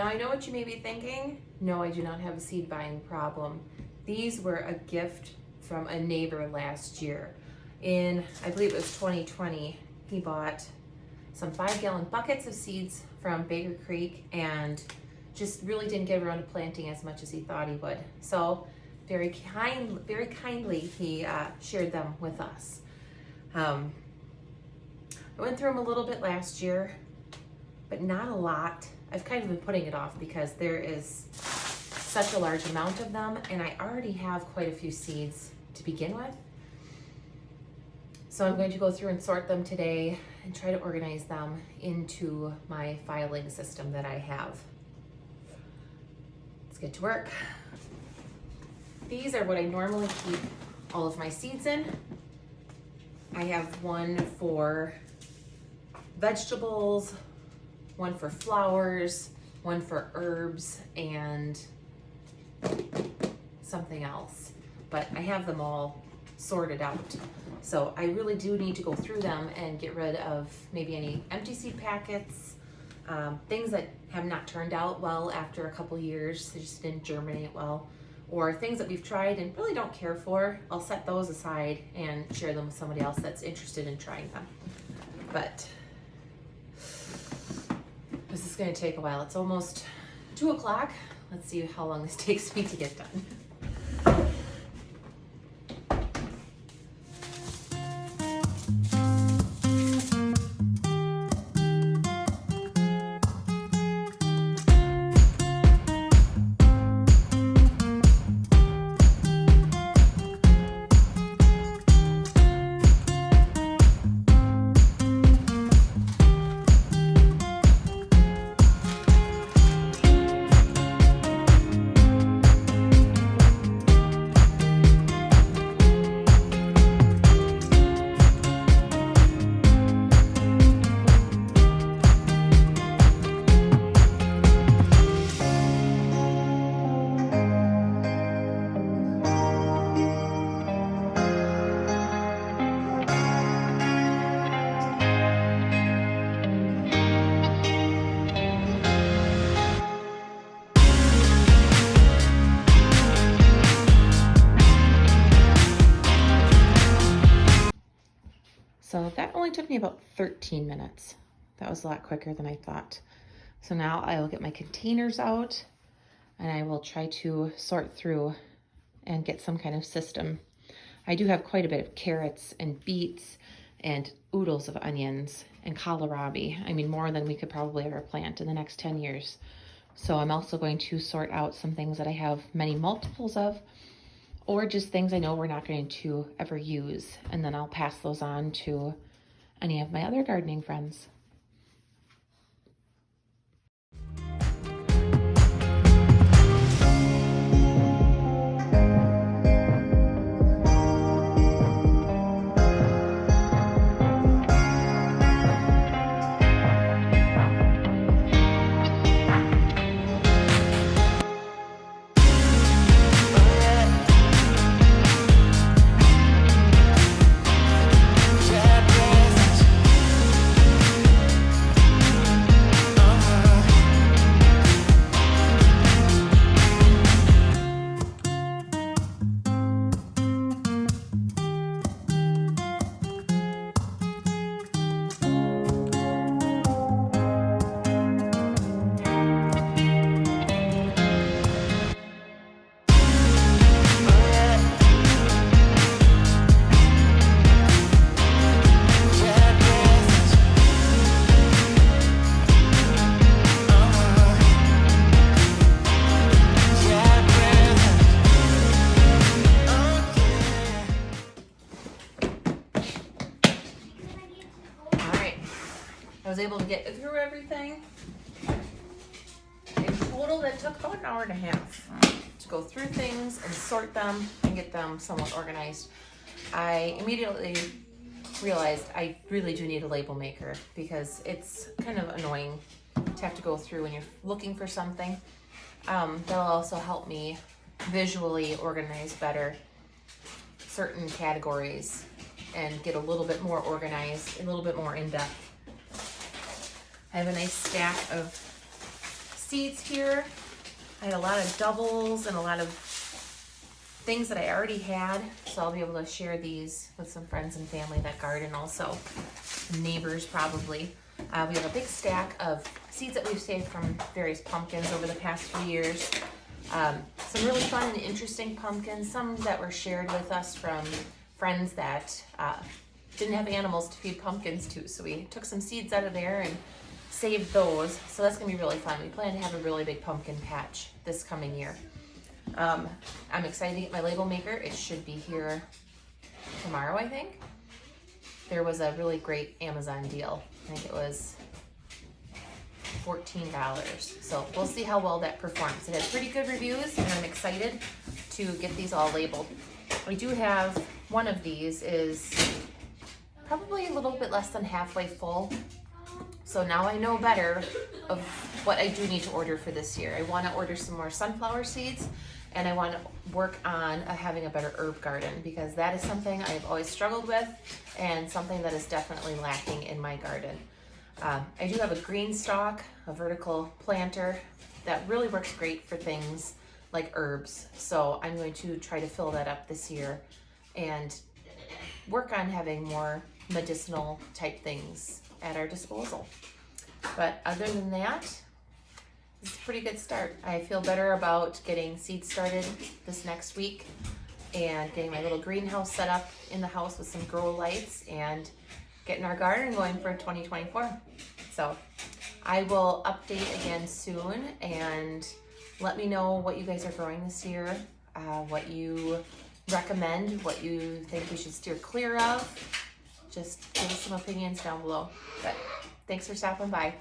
Now I know what you may be thinking. No, I do not have a seed buying problem. These were a gift from a neighbor last year. In, I believe it was 2020, he bought some 5-gallon buckets of seeds from Baker Creek and just really didn't get around to planting as much as he thought he would. So very kindly, he shared them with us. I went through them a little bit last year, but not a lot. I've kind of been putting it off because there is such a large amount of them, and I already have quite a few seeds to begin with. So I'm going to go through and sort them today and try to organize them into my filing system that I have. Let's get to work. These are what I normally keep all of my seeds in. I have one for vegetables, one for flowers, one for herbs, and something else. But I have them all sorted out. So I really do need to go through them and get rid of maybe any empty seed packets, things that have not turned out well after a couple years, they just didn't germinate well, or things that we've tried and really don't care for. I'll set those aside and share them with somebody else that's interested in trying them. But this is going to take a while. It's almost 2 o'clock. Let's see how long this takes me to get done. So that only took me about 13 minutes. That was a lot quicker than I thought. So now I will get my containers out and I will try to sort through and get some kind of system. I do have quite a bit of carrots and beets and oodles of onions and kohlrabi. I mean, more than we could probably ever plant in the next 10 years. So I'm also going to sort out some things that I have many multiples of, or just things I know we're not going to ever use. And then I'll pass those on to any of my other gardening friends. I was able to get through everything. In total, that took about an hour and a half to go through things and sort them and get them somewhat organized. I immediately realized I really do need a label maker because it's kind of annoying to have to go through when you're looking for something. That'll also help me visually organize better certain categories and get a little bit more organized, a little bit more in-depth. I have a nice stack of seeds here. I had a lot of doubles and a lot of things that I already had, so I'll be able to share these with some friends and family that garden also, neighbors probably. We have a big stack of seeds that we've saved from various pumpkins over the past few years. Some really fun and interesting pumpkins, some that were shared with us from friends that didn't have animals to feed pumpkins to, so we took some seeds out of there and saved those. So that's gonna be really fun. We plan to have a really big pumpkin patch this coming year. I'm excited to get my label maker. It should be here tomorrow, I think. There was a really great Amazon deal. I think it was $14. So we'll see how well that performs. It has pretty good reviews, and I'm excited to get these all labeled. We do have one of these is probably a little bit less than halfway full. So now I know better of what I do need to order for this year. I want to order some more sunflower seeds, and I want to work on having a better herb garden, because that is something I've always struggled with and something that is definitely lacking in my garden. I do have a green stalk, a vertical planter that really works great for things like herbs. So I'm going to try to fill that up this year and work on having more medicinal type things at our disposal. But other than that, it's a pretty good start. I feel better about getting seeds started this next week and getting my little greenhouse set up in the house with some grow lights and getting our garden going for 2024. So I will update again soon, and let me know what you guys are growing this year, what you recommend, what you think we should steer clear of. Just give us some opinions down below. But thanks for stopping by.